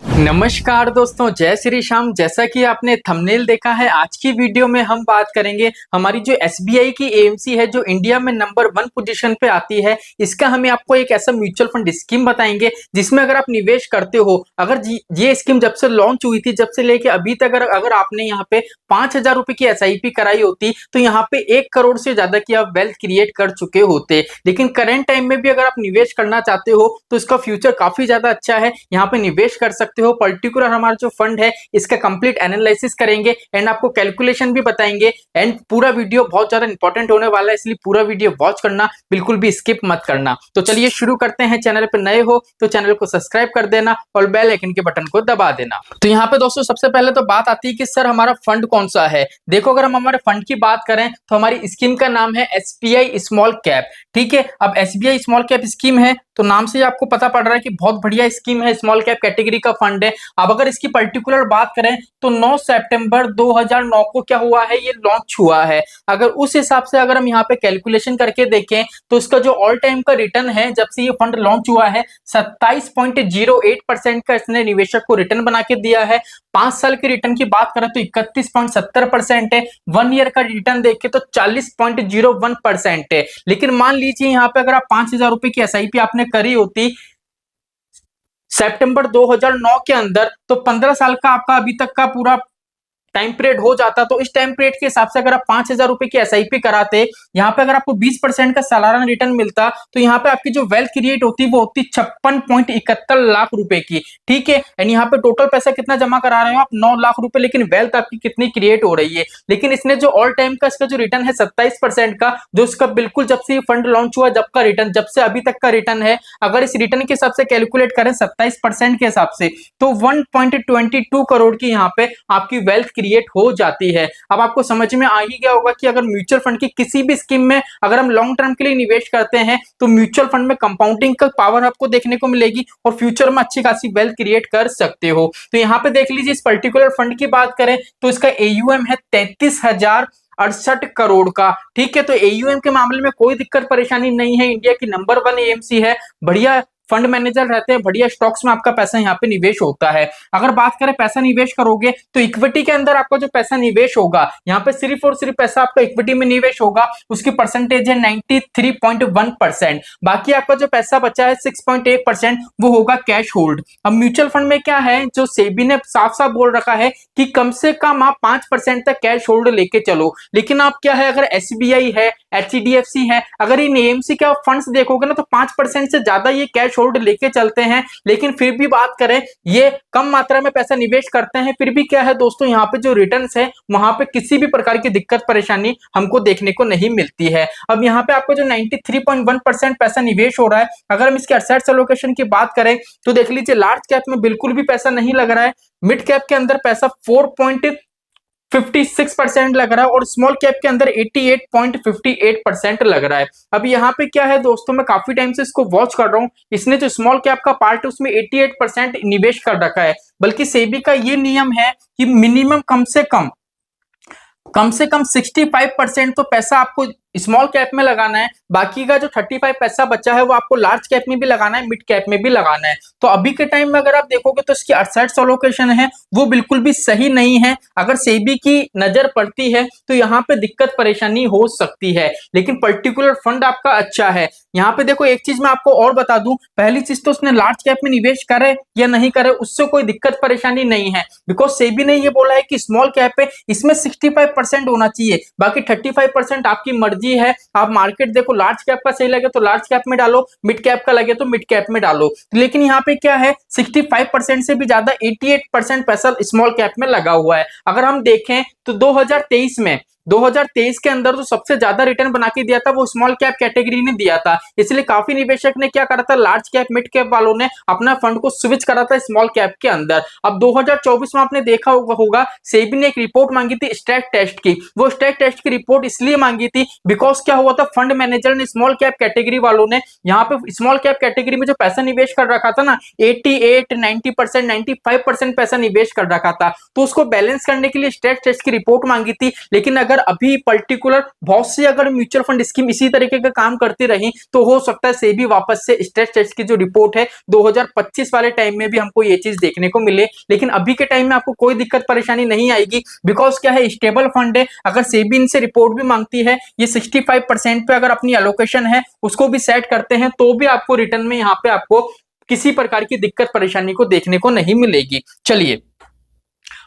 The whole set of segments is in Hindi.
नमस्कार दोस्तों, जय श्री श्याम। जैसा कि आपने थंबनेल देखा है, आज की वीडियो में हम बात करेंगे हमारी जो एसबीआई की एएमसी है, जो इंडिया में नंबर 1 पोजीशन पे आती है। इसका हमें आपको एक ऐसा म्यूचुअल फंड स्कीम बताएंगे जिसमें अगर आप निवेश करते हो, अगर ये स्कीम जब से लॉन्च हुई थी, जब से लेके अभी तक अगर आपने यहाँ पे 5,000 रुपए की एसआईपी कराई होती तो यहाँ पे 1 करोड़ से ज्यादा की आप वेल्थ क्रिएट कर चुके होते। लेकिन करंट टाइम में भी अगर आप निवेश करना चाहते हो तो इसका फ्यूचर काफी ज्यादा अच्छा है, यहाँ पे निवेश कर सकते हो। पर्टिकुलर हमारा जो फंड है इसका कंप्लीट एनालिसिस करेंगे एंड आपको कैलकुलेशन भी बताएंगे। एंड पूरा वीडियो बहुत ज्यादा इंपॉर्टेंट होने वाला है, इसलिए पूरा वीडियो वॉच करना, बिल्कुल भी स्किप मत करना। तो चलिए शुरू करते हैं। चैनल पर नए हो तो चैनल को सब्सक्राइब कर देना और बेल आइकन के बटन को दबा देना। तो यहाँ पे दोस्तों सबसे पहले तो बात आती है कि सर हमारा फंड कौन सा है। देखो, अगर हम हमारे फंड की बात करें तो हमारी स्कीम का नाम है एसबीआई स्मॉल कैप। ठीक है, अब एसबीआई स्मॉल कैप स्कीम है तो नाम से आपको पता पड़ रहा है कि बहुत बढ़िया स्कीम है, स्मॉल कैप कैटेगरी का फंड है। अब अगर इसकी पर्टिकुलर बात करें तो 9 सितंबर 2009 को क्या हुआ है, ये लॉन्च हुआ है। अगर उस हिसाब से अगर हम यहाँ पे कैलकुलेशन करके देखें तो इसका जो ऑल टाइम का रिटर्न है जब से ये फंड लॉन्च हुआ है 27.08% का इसने निवेशक को रिटर्न बना के दिया है। 5 साल के रिटर्न की बात करें तो 31.70% है। 1 ईयर का रिटर्न देखें तो 40.01% है। लेकिन मान लीजिए यहाँ पे अगर आप 5,000 रुपए की एसआईपी आपने करी होती सितंबर 2009 के अंदर, तो 15 साल का आपका अभी तक का पूरा टाइम पीरियड हो जाता। तो इस टाइम पीरियड के हिसाब से अगर आप 5,000 रुपए की एसआईपी कराते, यहाँ पे अगर आपको 20% का सालाना रिटर्न मिलता तो यहाँ पे आपकी जो वेल्थ क्रिएट होती वो होती 56.71 लाख रुपए की। ठीक है, एंड यहाँ पे टोटल पैसा कितना जमा करा रहे हो आप, 9 लाख रुपए, लेकिन वेल्थ आपकी कितनी क्रिएट हो रही है। लेकिन इसने जो ऑल टाइम का इसका जो रिटर्न है 27% का, जो इसका बिल्कुल जब से ये फंड लॉन्च हुआ जब का रिटर्न, जब से अभी तक का रिटर्न है, अगर इस रिटर्न के हिसाब से कैलकुलेट करें 27% के हिसाब से तो 1.22 करोड़ की यहाँ पे आपकी वेल्थ क्रिएट हो जाती है। अब आपको समझ में आ ही गया होगा कि अगर म्यूचुअल फंड की किसी भी स्कीम में अगर हम लॉन्ग टर्म के लिए निवेश करते हैं तो म्यूचुअल फंड में कंपाउंडिंग का पावर आपको देखने को मिलेगी और फ्यूचर में अच्छी खासी वेल्थ क्रिएट कर सकते हो। तो यहाँ पे देख लीजिए, इस पर्टिकुलर फंड की बात करें तो इसका एयूएम है 33,068 करोड़ का। ठीक है, तो एयूएम के मामले में कोई दिक्कत परेशानी नहीं है। इंडिया की नंबर 1 एएमसी है, बढ़िया फंड मैनेजर रहते हैं, बढ़िया स्टॉक्स में आपका पैसा यहाँ पे निवेश होता है। अगर बात करें पैसा निवेश करोगे तो इक्विटी के अंदर आपका जो पैसा निवेश होगा, यहाँ पे सिर्फ और सिर्फ पैसा आपका इक्विटी में निवेश होगा, उसकी परसेंटेज है 93.1%। बाकी आपका जो पैसा बचा है 6.8% वो होगा कैश होल्ड। अब म्यूचुअल फंड में क्या है, जो सेबी ने साफ साफ बोल रखा है कि कम से कम आप 5% तक कैश होल्ड लेके चलो। लेकिन आप क्या है, अगर एसबीआई है, एचडीएफसी है, अगर इन एएमसी के आप फंड्स देखोगे ना तो 5% से ज्यादा ये कैश होल्ड लेके चलते हैं। लेकिन फिर भी बात करें, ये कम मात्रा में पैसा निवेश करते हैं, फिर भी क्या है दोस्तों, यहाँ पे जो रिटर्न्स है वहां पे किसी भी प्रकार की दिक्कत परेशानी हमको देखने को नहीं मिलती है। अब यहाँ पे आपको जो 93.1% पैसा निवेश हो रहा है, अगर हम इसके एसेट्स एलोकेशन की बात करें तो देख लीजिए, लार्ज कैप में बिल्कुल भी पैसा नहीं लग रहा है, मिड कैप के अंदर पैसा 4.56% लग रहा है और स्मॉल कैप के अंदर 88.58% लग रहा है। अब यहाँ पे क्या है दोस्तों, मैं काफी टाइम से इसको वॉच कर रहा हूँ, इसने जो स्मॉल कैप का पार्ट है उसमें 88% निवेश कर रखा है। बल्कि सेबी का ये नियम है कि मिनिमम कम से कम 65% तो पैसा आपको स्मॉल कैप में लगाना है, बाकी का जो 35 पैसा बचा है वो आपको लार्ज कैप में भी लगाना है, मिड कैप में भी लगाना है। तो अभी के टाइम में अगर आप देखोगे तो इसकी एसेट्स एलोकेशन है वो बिल्कुल भी सही नहीं है। अगर सेबी की नजर पड़ती है तो यहाँ पे दिक्कत परेशानी हो सकती है, लेकिन पर्टिकुलर फंड आपका अच्छा है। यहाँ पे देखो, एक चीज मैं आपको और बता दूं, पहली चीज तो उसने लार्ज कैप में निवेश करे या नहीं करे उससे कोई दिक्कत परेशानी नहीं है, बिकॉज सेबी ने ये बोला है कि स्मॉल कैप है, इसमें 65% होना चाहिए, बाकी 35% आपकी मर्जी है। आप मार्केट देखो, लार्ज कैप का सही लगे तो लार्ज कैप में डालो, मिड कैप का लगे तो मिड कैप में डालो। लेकिन यहाँ पे क्या है, 65% से भी ज्यादा 88% पैसा स्मॉल कैप में लगा हुआ है। अगर हम देखें तो 2023 के अंदर जो सबसे ज्यादा रिटर्न बना के दिया था वो स्मॉल कैप कैटेगरी ने दिया था, इसलिए काफी निवेशक ने क्या करा था, लार्ज कैप मिड कैप वालों ने अपना फंड को स्विच करा था स्मॉल कैप के अंदर। अब 2024 में आपने देखा होगा सेबी ने एक रिपोर्ट मांगी थी स्ट्रेस टेस्ट की। वो स्ट्रेस टेस्ट की रिपोर्ट इसलिए मांगी थी बिकॉज क्या हुआ था, फंड मैनेजर ने स्मॉल कैप कैटेगरी वालों ने यहाँ पे स्मॉल कैप कैटेगरी में जो पैसा निवेश कर रखा था ना 88, 90%, 95% पैसा निवेश कर रखा था, तो उसको बैलेंस करने के लिए स्ट्रेस टेस्ट की रिपोर्ट मांगी थी। लेकिन अगर अगर अभी पर्टिकुलर बहुत सी अगर म्यूचुअल फंड स्कीम इसी तरीके का काम करती रही तो हो सकता है सेबी वापस से स्ट्रेस टेस्ट की जो रिपोर्ट है 2025 वाले टाइम में भी हमको ये चीज देखने को मिले। लेकिन अभी के टाइम में आपको कोई दिक्कत परेशानी नहीं आएगी, बिकॉज क्या है, स्टेबल फंड है। अगर सेबी इनसे रिपोर्ट भी मांगती है, ये 65% पे अगर अपनी एलोकेशन है उसको भी सेट करते हैं, तो भी आपको रिटर्न में यहाँ पे आपको किसी प्रकार की दिक्कत परेशानी को देखने को नहीं मिलेगी। चलिए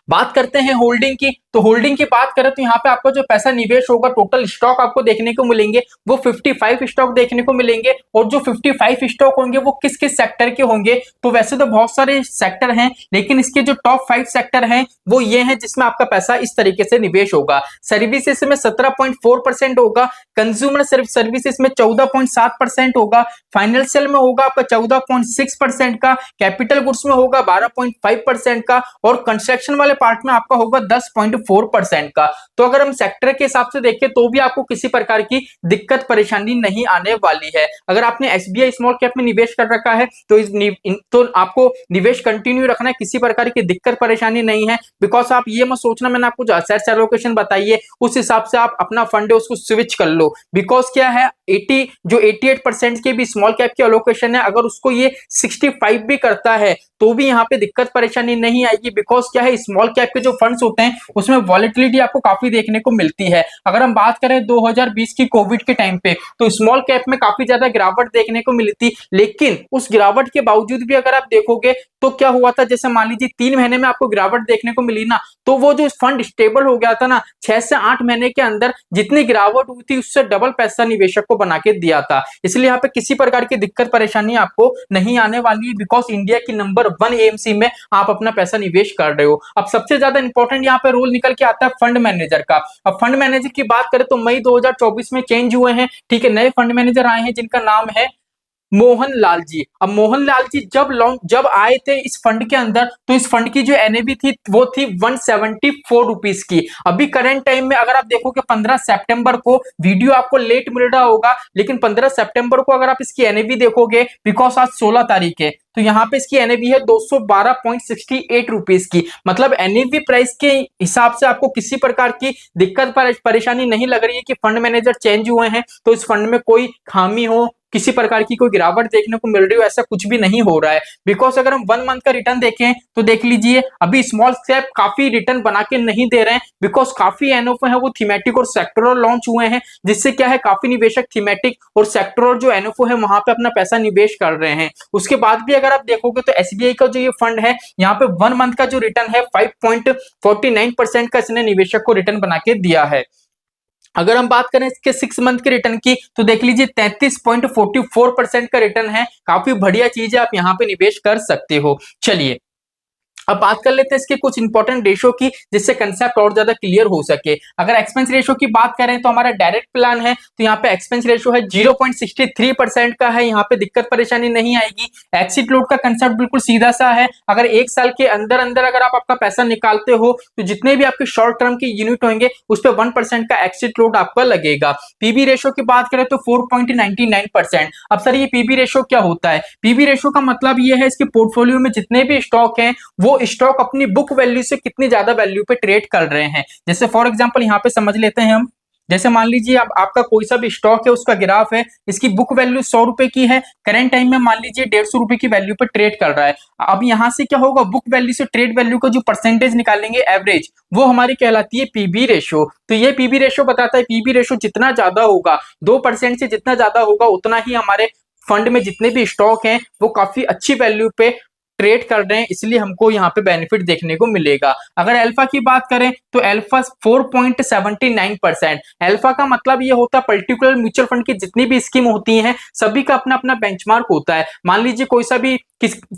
बात करते हैं होल्डिंग की। तो होल्डिंग की बात करें तो यहाँ पे आपका जो पैसा निवेश होगा, टोटल स्टॉक आपको देखने को मिलेंगे वो 55 स्टॉक देखने को मिलेंगे। और जो 55 स्टॉक होंगे वो किस किस सेक्टर के होंगे, तो वैसे तो बहुत सारे सेक्टर हैं, लेकिन इसके जो टॉप 5 सेक्टर हैं वो ये हैं जिसमें आपका पैसा इस तरीके से निवेश होगा। सर्विसेज में 17.4% होगा, कंज्यूमर सर्विसेज में 14.7% होगा, फाइनेंशियल में होगा आपका 14.6% का, कैपिटल गुड्स में होगा 12.5% का, और कंस्ट्रक्शन वाले पार्ट में आपका होगा 10.4% का। तो अगर हम सेक्टर के हिसाब से देखें तो भी आपको किसी प्रकार की दिक्कत परेशानी नहीं आने वाली है। अगर आपने एसबीआई स्मॉल कैप में निवेश कर रखा है तो आपको निवेश कंटिन्यू रखना है, किसी प्रकार की दिक्कत परेशानी नहीं है। बिकॉज आप ये मत सोचना मैंने आपको जो असेट्स एलोकेशन बताई है उस हिसाब से आप अपना फंड है उसको स्विच कर लो। बिकॉज क्या है, 88% के भी स्मॉल कैप की एलोकेशन है, अगर उसको ये 65 भी करता है तो भी यहाँ पे दिक्कत परेशानी नहीं आएगी। बिकॉज क्या है, स्मॉल कैप के जो फंड्स होते हैं उसमें वॉलेटिलिटी आपको काफी देखने को मिलती है। अगर हम बात करें 2020 की कोविड के टाइम पे तो स्मॉल कैप में काफी ज्यादा गिरावट देखने को मिली थी, लेकिन उस गिरावट के बावजूद भी अगर आप देखोगे तो क्या हुआ था, जैसे मान लीजिए 3 महीने में आपको गिरावट देखने को मिली ना, तो वो जो फंड स्टेबल हो गया था ना, 6 से 8 महीने के अंदर जितनी गिरावट हुई थी उससे डबल पैसा निवेशक को बना के दिया था। इसलिए यहाँ पे किसी प्रकार की दिक्कत परेशानी आपको नहीं आने वाली है, बिकॉज इंडिया की नंबर 1 एएमसी में आप अपना पैसा निवेश कर रहे हो। अब सबसे ज्यादा इंपॉर्टेंट यहाँ पे रोल निकल के आता है फंड मैनेजर का। अब फंड मैनेजर की बात करें तो मई 2024 में चेंज हुए हैं, ठीक है, नए फंड मैनेजर आए हैं जिनका नाम है मोहन लाल जी। अब मोहन लाल जी जब आए थे इस फंड के अंदर तो इस फंड की जो एनएवी थी वो थी 174 रुपीस की। अभी करंट टाइम में अगर आप देखोगे 15 सितंबर को, वीडियो आपको लेट मिल रहा होगा, लेकिन 15 सितंबर को अगर आप इसकी एनएवी देखोगे, बिकॉज आज 16 तारीख है, तो यहाँ पे इसकी एनएवी है 212.68 रुपीस की। मतलब एनएवी प्राइस के हिसाब से आपको किसी प्रकार की दिक्कत परेशानी नहीं लग रही है कि फंड मैनेजर चेंज हुए हैं तो इस फंड में कोई खामी हो, किसी प्रकार की कोई गिरावट देखने को मिल रही हो, ऐसा कुछ भी नहीं हो रहा है। बिकॉज अगर हम 1 मंथ का रिटर्न देखें तो देख लीजिए अभी स्मॉल कैप काफी रिटर्न बना के नहीं दे रहे हैं, बिकॉज काफी एनओएफ है वो थीमेटिक और सेक्टरल लॉन्च हुए हैं, जिससे क्या है काफी निवेशक थीमेटिक और सेक्टरल जो एनओएफ है वहां पे अपना पैसा निवेश कर रहे हैं। उसके बाद भी अगर आप देखोगे तो एसबीआई का जो ये फंड है यहाँ पे 1 मंथ का जो रिटर्न है 5.49% का इसने निवेशक को रिटर्न बना के दिया है। अगर हम बात करें इसके 6 मंथ के रिटर्न की तो देख लीजिए 33.44% का रिटर्न है, काफी बढ़िया चीज है, आप यहाँ पे निवेश कर सकते हो। चलिए अब बात कर लेते हैं इसके कुछ इंपॉर्टेंट रेशो की, जिससे कंसेप्ट और ज्यादा क्लियर हो सके। अगर एक्सपेंस रेशो की बात करें तो हमारा डायरेक्ट प्लान है तो यहाँ पे एक्सपेंस रेशो है 0.63% का है, यहाँ पे दिक्कत परेशानी नहीं आएगी। एक्सिट लोड का कंसेप्ट बिल्कुल सीधा सा है, अगर 1 साल के अंदर अंदर अगर आप आपका पैसा निकालते हो तो जितने भी आपके शॉर्ट टर्म के यूनिट होंगे उस पर 1% का एक्सिट लोड आपका लगेगा। पीबी रेशो की बात करें तो 4.99%। अब सर ये पीबी रेशो क्या होता है? पीबी रेशो का मतलब ये है इसके पोर्टफोलियो में जितने भी स्टॉक हैं वो स्टॉक अपनी बुक वैल्यू से कितनी ज्यादा वैल्यू पे ट्रेड कर रहे हैं। जैसे फॉर एग्जांपल यहाँ पे समझ लेते हैं हम, जैसे मान लीजिए अब आपका कोई सा भी स्टॉक है उसका ग्राफ है, इसकी बुक वैल्यू 100 रुपए की है, करंट टाइम में मान लीजिए 150 रुपए की वैल्यू पे ट्रेड कर रहा है। अब यहाँ से क्या होगा, बुक वैल्यू से ट्रेड वैल्यू का जो परसेंटेज निकालेंगे एवरेज, वो हमारी कहलाती है पीबी रेशो। तो ये पीबी रेशो बताता है पीबी रेशो जितना ज्यादा होगा, 2% से जितना ज्यादा होगा उतना ही हमारे फंड में जितने भी स्टॉक हैं वो काफी अच्छी वैल्यू पे ट्रेड कर रहे हैं, इसलिए हमको यहाँ पे बेनिफिट देखने को मिलेगा। अगर अल्फा की बात करें तो अल्फा 4.79%। अल्फा का मतलब ये होता है पर्टिकुलर म्यूचुअल फंड की जितनी भी स्कीम होती हैं सभी का अपना अपना बेंचमार्क होता है। मान लीजिए कोई सा भी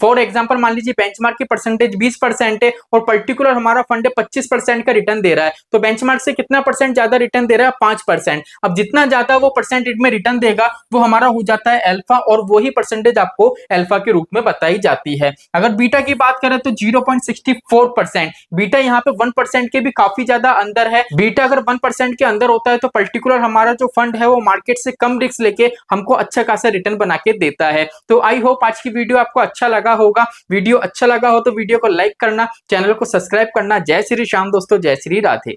फॉर एग्जांपल मान लीजिए बेंचमार्क की परसेंटेज 20% है और पर्टिकुलर हमारा फंड 25% का रिटर्न दे रहा है, तो बेंचमार्क से कितना परसेंट ज्यादा रिटर्न दे रहा है? 5%। अब जितना ज्यादा वो परसेंटेज में रिटर्न देगा वो हमारा हो जाता है अल्फा, और वही परसेंटेज आपको अल्फा के रूप में बताई जाती है। अगर बीटा की बात करें तो 0.64%। बीटा यहाँ पे 1% के भी काफी ज्यादा अंदर है। बीटा अगर 1% के अंदर होता है तो पर्टिकुलर हमारा जो फंड है वो मार्केट से कम रिस्क लेके हमको अच्छा खासा रिटर्न बना के देता है। तो आई होप आज की वीडियो आपको अच्छा लगा होगा। वीडियो अच्छा लगा हो तो वीडियो को लाइक करना, चैनल को सब्सक्राइब करना। जय श्री श्याम दोस्तों, जय श्री राधे।